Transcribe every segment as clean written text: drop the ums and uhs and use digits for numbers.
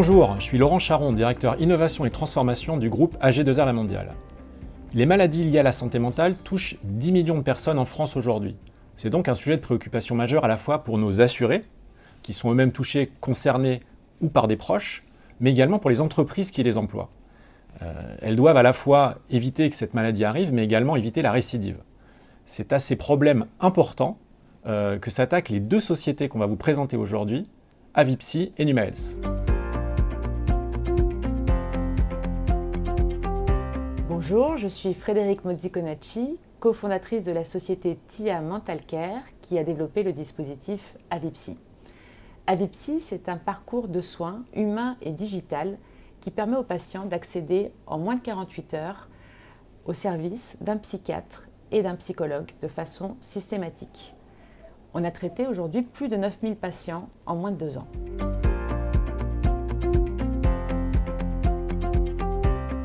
Bonjour, je suis Laurent Charon, directeur Innovation et Transformation du groupe AG2R La Mondiale. Les maladies liées à la santé mentale touchent 10 millions de personnes en France aujourd'hui. C'est donc un sujet de préoccupation majeur à la fois pour nos assurés, qui sont eux-mêmes touchés, concernés ou par des proches, mais également pour les entreprises qui les emploient. Elles doivent à la fois éviter que cette maladie arrive, mais également éviter la récidive. C'est à ces problèmes importants que s'attaquent les deux sociétés qu'on va vous présenter aujourd'hui, Avipsy et NumaHealth. Bonjour, je suis Frédérique Mozzi-Conacci, cofondatrice de la société TIA Mental Care qui a développé le dispositif Avipsy. Avipsy, c'est un parcours de soins humain et digital qui permet aux patients d'accéder en moins de 48 heures au service d'un psychiatre et d'un psychologue de façon systématique. On a traité aujourd'hui plus de 9000 patients en moins de 2 ans.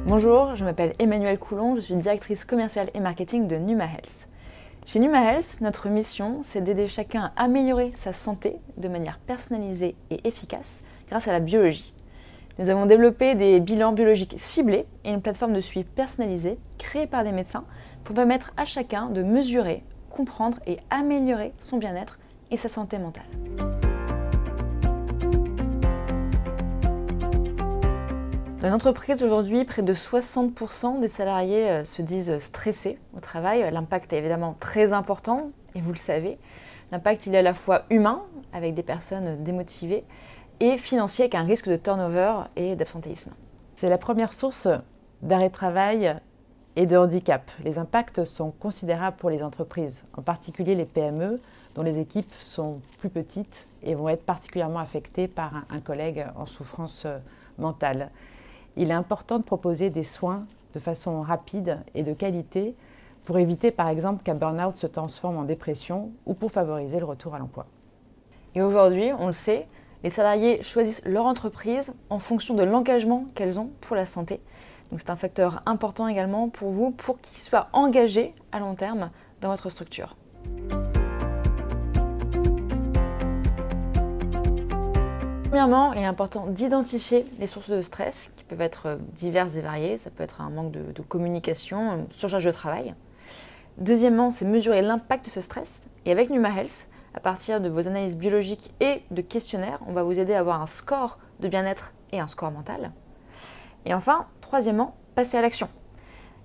Bonjour, je m'appelle Emmanuelle Coulon, je suis directrice commerciale et marketing de NumaHealth. Chez NumaHealth, notre mission, c'est d'aider chacun à améliorer sa santé de manière personnalisée et efficace grâce à la biologie. Nous avons développé des bilans biologiques ciblés et une plateforme de suivi personnalisée créée par des médecins pour permettre à chacun de mesurer, comprendre et améliorer son bien-être et sa santé mentale. Dans les entreprises aujourd'hui, près de 60% des salariés se disent stressés au travail. L'impact est évidemment très important, et vous le savez. L'impact, il est à la fois humain, avec des personnes démotivées, et financier, avec un risque de turnover et d'absentéisme. C'est la première source d'arrêt de travail et de handicap. Les impacts sont considérables pour les entreprises, en particulier les PME, dont les équipes sont plus petites et vont être particulièrement affectées par un collègue en souffrance mentale. Il est important de proposer des soins de façon rapide et de qualité pour éviter par exemple qu'un burn-out se transforme en dépression ou pour favoriser le retour à l'emploi. Et aujourd'hui, on le sait, les salariés choisissent leur entreprise en fonction de l'engagement qu'elles ont pour la santé. Donc c'est un facteur important également pour vous, pour qu'ils soient engagés à long terme dans votre structure. Premièrement, il est important d'identifier les sources de stress qui peuvent être diverses et variées. Ça peut être un manque de communication, une surcharge de travail. Deuxièmement, c'est mesurer l'impact de ce stress. Et avec NumaHealth, à partir de vos analyses biologiques et de questionnaires, on va vous aider à avoir un score de bien-être et un score mental. Et enfin, troisièmement, passer à l'action.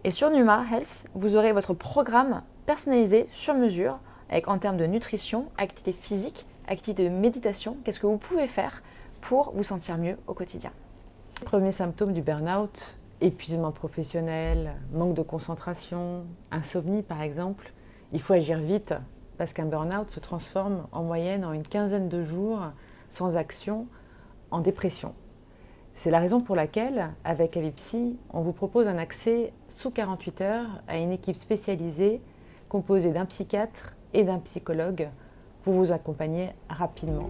Et sur NumaHealth, vous aurez votre programme personnalisé sur mesure, avec en termes de nutrition, activité physique, activité de méditation, qu'est-ce que vous pouvez faire pour vous sentir mieux au quotidien. Premier symptôme du burn-out, épuisement professionnel, manque de concentration, insomnie par exemple. Il faut agir vite parce qu'un burn-out se transforme en moyenne en une quinzaine de jours sans action en dépression. C'est la raison pour laquelle, avec Avipsy, on vous propose un accès sous 48 heures à une équipe spécialisée composée d'un psychiatre et d'un psychologue pour vous accompagner rapidement.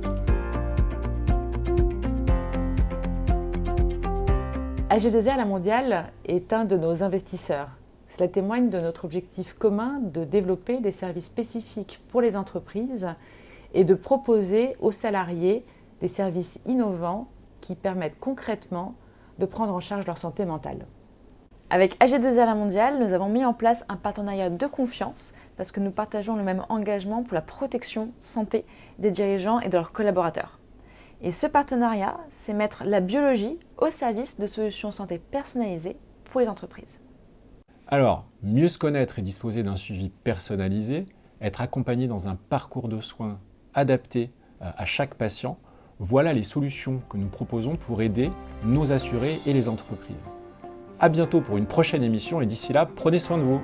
AG2R La Mondiale est un de nos investisseurs. Cela témoigne de notre objectif commun de développer des services spécifiques pour les entreprises et de proposer aux salariés des services innovants qui permettent concrètement de prendre en charge leur santé mentale. Avec AG2R La Mondiale, nous avons mis en place un partenariat de confiance parce que nous partageons le même engagement pour la protection santé des dirigeants et de leurs collaborateurs. Et ce partenariat, c'est mettre la biologie au service de solutions santé personnalisées pour les entreprises. Alors, mieux se connaître et disposer d'un suivi personnalisé, être accompagné dans un parcours de soins adapté à chaque patient, voilà les solutions que nous proposons pour aider nos assurés et les entreprises. À bientôt pour une prochaine émission et d'ici là, prenez soin de vous.